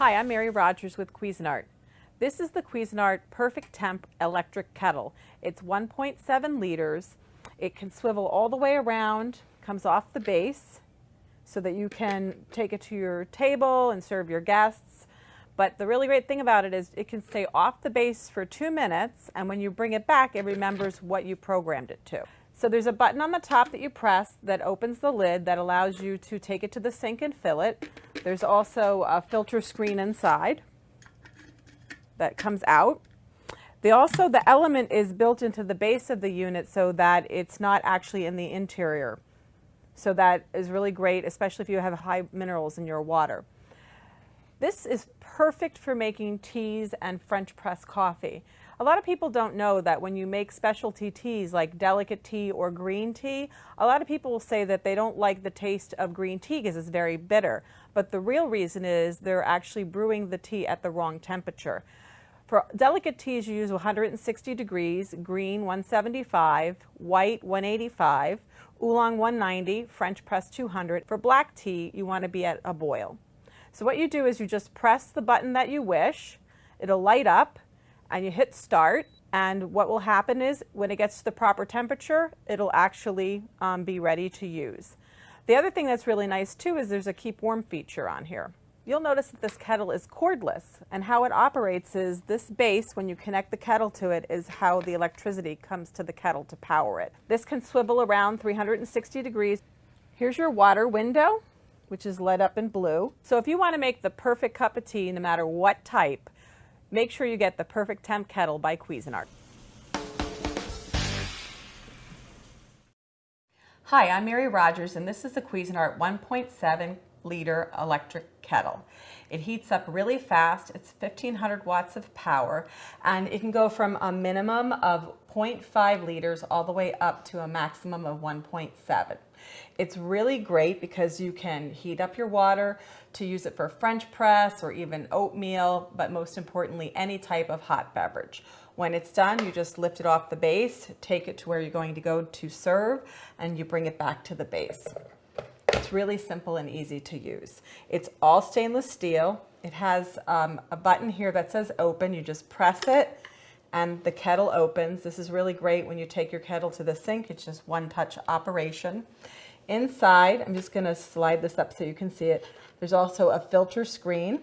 Hi, I'm Mary Rogers with Cuisinart. This is the Cuisinart PerfecTemp Electric Kettle. It's 1.7 liters. It can swivel all the way around, comes off the base so that you can take it to your table and serve your guests. But the really great thing about it is it can stay off the base for 2 minutes, and when you bring it back, it remembers what you programmed it to. So there's a button on the top that you press that opens the lid that allows you to take it to the sink and fill it. There's also a filter screen inside that comes out. The element is built into the base of the unit so that it's not actually in the interior. So that is really great, especially if you have high minerals in your water. This is perfect for making teas and French press coffee. A lot of people don't know that when you make specialty teas like delicate tea or green tea, a lot of people will say that they don't like the taste of green tea because it's very bitter. But the real reason is they're actually brewing the tea at the wrong temperature. For delicate teas, you use 160 degrees, green 175, white 185, oolong 190, French press 200. For black tea, you want to be at a boil. So what you do is you just press the button that you wish, it'll light up, and you hit start, and what will happen is when it gets to the proper temperature, it'll actually be ready to use. The other thing that's really nice too is there's a keep warm feature on here. You'll notice that this kettle is cordless, and how it operates is this base, when you connect the kettle to it, is how the electricity comes to the kettle to power it. This can swivel around 360 degrees. Here's your water window, which is lit up in blue. So if you want to make the perfect cup of tea, no matter what type, make sure you get the PerfecTemp Kettle by Cuisinart. Hi, I'm Mary Rogers, and this is the Cuisinart 1.7 liter electric kettle. It heats up really fast. It's 1500 watts of power, and it can go from a minimum of 0.5 liters all the way up to a maximum of 1.7. It's really great because you can heat up your water to use it for French press or even oatmeal, but most importantly, any type of hot beverage. When it's done, you just lift it off the base, take it to where you're going to go to serve, and you bring it back to the base. It's really simple and easy to use. It's all stainless steel. It has a button here that says open. You just press it and the kettle opens. This is really great when you take your kettle to the sink. It's just one touch operation. Inside, I'm just going to slide this up so you can see it. There's also a filter screen.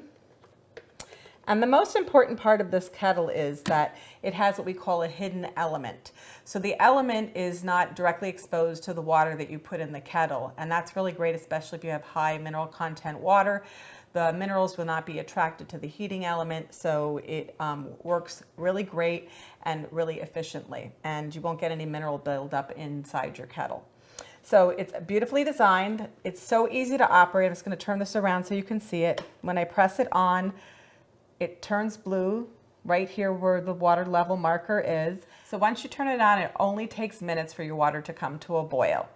And the most important part of this kettle is that it has what we call a hidden element. So the element is not directly exposed to the water that you put in the kettle, and that's really great, especially if you have high mineral content water. The minerals will not be attracted to the heating element, so it works really great and really efficiently, and you won't get any mineral buildup inside your kettle. So it's beautifully designed. It's so easy to operate. I'm just going to turn this around so you can see it. When I press it on, it turns blue right here where the water level marker is. So once you turn it on, it only takes minutes for your water to come to a boil.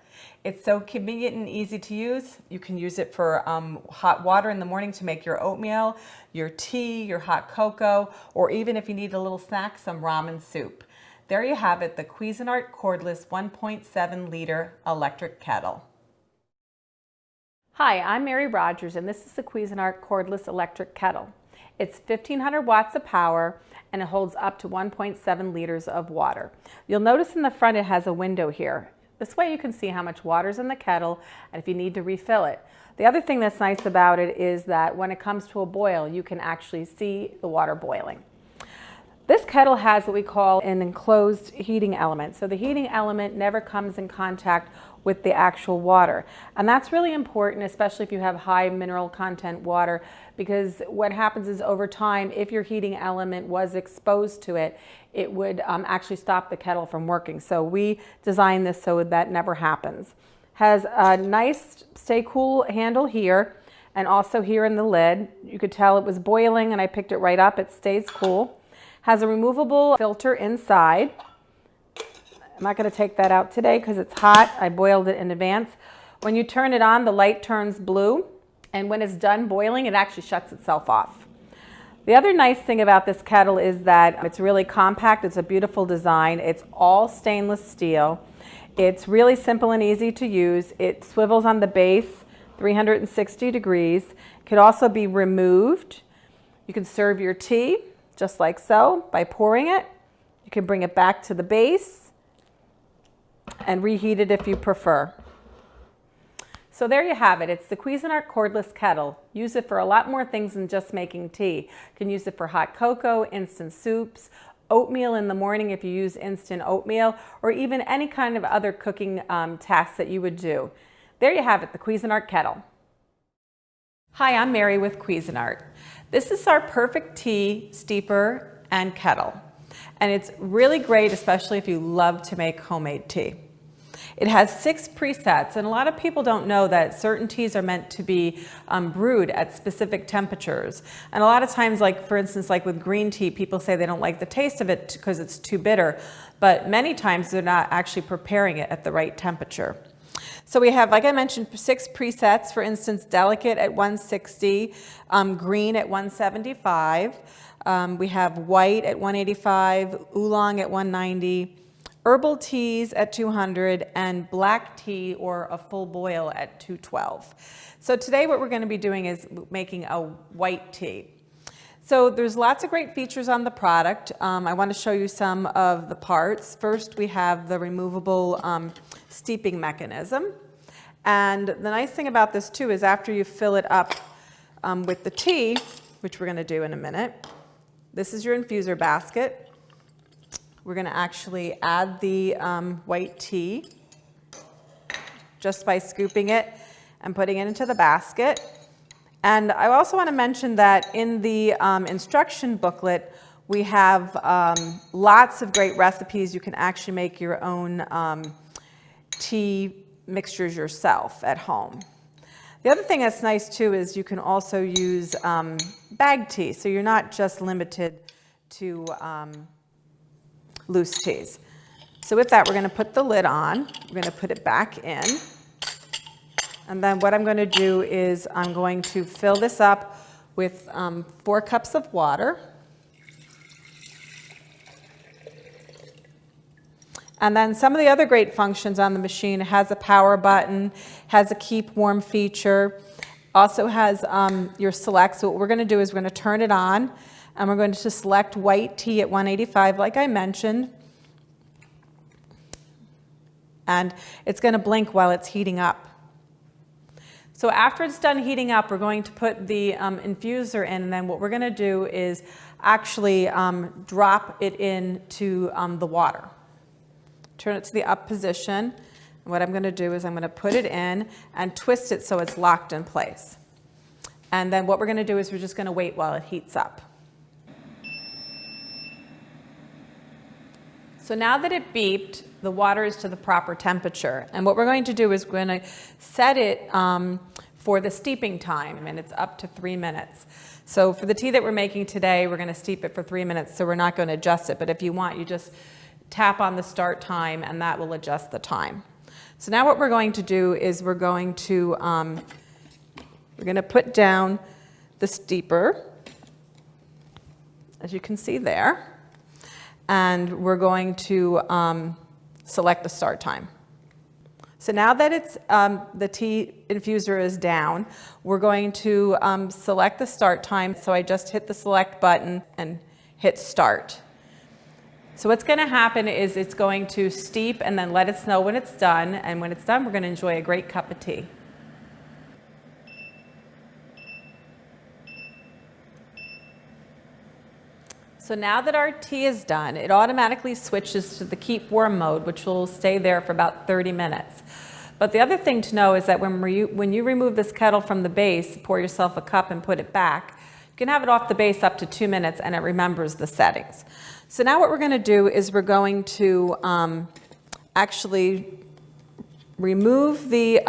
It's so convenient and easy to use. You can use it for hot water in the morning to make your oatmeal, your tea, your hot cocoa, or even if you need a little snack, some ramen soup. There you have it, the Cuisinart Cordless 1.7 liter electric kettle. Hi, I'm Mary Rogers, and this is the Cuisinart Cordless Electric Kettle. It's 1500 watts of power, and it holds up to 1.7 liters of water. You'll notice in the front it has a window here. This way you can see how much water's in the kettle and if you need to refill it. The other thing that's nice about it is that when it comes to a boil, you can actually see the water boiling. This kettle has what we call an enclosed heating element. So the heating element never comes in contact with the actual water. And that's really important, especially if you have high mineral content water, because what happens is over time, if your heating element was exposed to it, it would actually stop the kettle from working. So we designed this so that never happens. Has a nice stay cool handle here, and also here in the lid. You could tell it was boiling and I picked it right up. It stays cool. Has a removable filter inside. I'm not going to take that out today because it's hot. I boiled it in advance. When you turn it on, the light turns blue, and when it's done boiling, it actually shuts itself off. The other nice thing about this kettle is that it's really compact. It's a beautiful design. It's all stainless steel. It's really simple and easy to use. It swivels on the base 360 degrees. It could also be removed. You can serve your tea just like so by pouring it. You can bring it back to the base and reheat it if you prefer. So there you have it. It's the Cuisinart Cordless Kettle. Use it for a lot more things than just making tea. You can use it for hot cocoa, instant soups, oatmeal in the morning if you use instant oatmeal, or even any kind of other cooking tasks that you would do. There you have it, the Cuisinart Kettle. Hi, I'm Mary with Cuisinart. This is our Perfect Tea steeper and kettle. And it's really great, especially if you love to make homemade tea. It has 6 presets, and a lot of people don't know that certain teas are meant to be brewed at specific temperatures. And a lot of times, like for instance, like with green tea, people say they don't like the taste of it because it's too bitter. But many times they're not actually preparing it at the right temperature. So we have, like I mentioned, 6 presets. For instance, delicate at 160, green at 175. We have white at 185, oolong at 190. Herbal teas at 200, and black tea or a full boil at 212. So today what we're going to be doing is making a white tea. So there's lots of great features on the product. I want to show you some of the parts. First, we have the removable steeping mechanism. And the nice thing about this too is after you fill it up with the tea, which we're going to do in a minute, this is your infuser basket. We're going to actually add the white tea just by scooping it and putting it into the basket. And I also want to mention that in the instruction booklet, we have lots of great recipes. You can actually make your own tea mixtures yourself at home. The other thing that's nice too is you can also use bag tea, so you're not just limited to loose teas. So with that, we're going to put the lid on. We're going to put it back in. And then what I'm going to do is I'm going to fill this up with 4 cups of water. And then some of the other great functions on the machine, it has a power button, has a keep warm feature, also has your select. So what we're going to do is we're going to turn it on. And we're going to select white tea at 185, like I mentioned. And it's going to blink while it's heating up. So after it's done heating up, we're going to put the infuser in. And then what we're going to do is actually drop it into the water. Turn it to the up position. And what I'm going to do is I'm going to put it in and twist it so it's locked in place. And then what we're going to do is we're just going to wait while it heats up. So now that it beeped, the water is to the proper temperature. And what we're going to do is we're going to set it for the steeping time, and it's up to 3 minutes. So for the tea that we're making today, we're going to steep it for 3 minutes, so we're not going to adjust it. But if you want, you just tap on the start time, and that will adjust the time. So now what we're going to do is we're going to put down the steeper, as you can see there. And we're going to select the start time. So now that it's the tea infuser is down, we're going to select the start time. So I just hit the select button and hit start. So what's going to happen is it's going to steep and then let us know when it's done. And when it's done, we're going to enjoy a great cup of tea. So now that our tea is done, it automatically switches to the keep warm mode, which will stay there for about 30 minutes. But the other thing to know is that when you remove this kettle from the base, pour yourself a cup and put it back, you can have it off the base up to 2 minutes and it remembers the settings. So now what we're going to do is we're going to actually remove the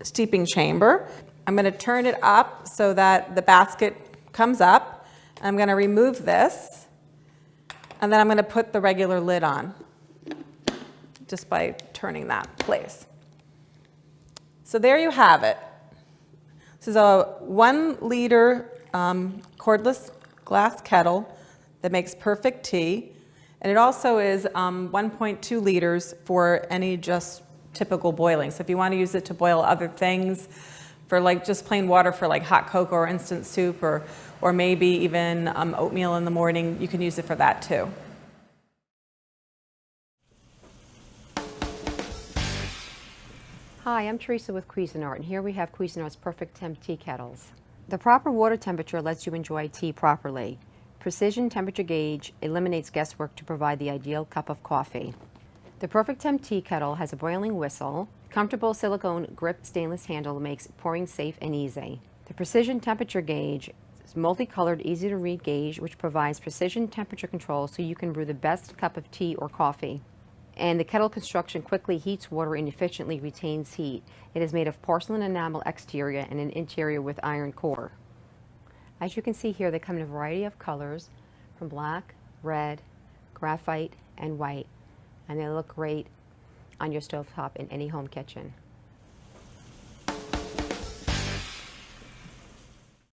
steeping chamber. I'm going to turn it up so that the basket comes up. I'm going to remove this, and then I'm going to put the regular lid on just by turning that place. So there you have it. This is a 1 liter cordless glass kettle that makes perfect tea, and it also is 1.2 liters for any just typical boiling. So if you want to use it to boil other things, for like just plain water for like hot cocoa or instant soup, or maybe even oatmeal in the morning. You can use it for that too. Hi, I'm Teresa with Cuisinart, and here we have Cuisinart's PerfecTemp tea kettles. The proper water temperature lets you enjoy tea properly. Precision temperature gauge eliminates guesswork to provide the ideal cup of coffee. The PerfecTemp tea kettle has a boiling whistle. Comfortable silicone gripped stainless handle makes pouring safe and easy. The precision temperature gauge is multicolored, easy to read gauge which provides precision temperature control so you can brew the best cup of tea or coffee. And the kettle construction quickly heats water and efficiently retains heat. It is made of porcelain enamel exterior and an interior with iron core. As you can see here, they come in a variety of colors, from black, red, graphite, and white, and they look great on your stovetop in any home kitchen.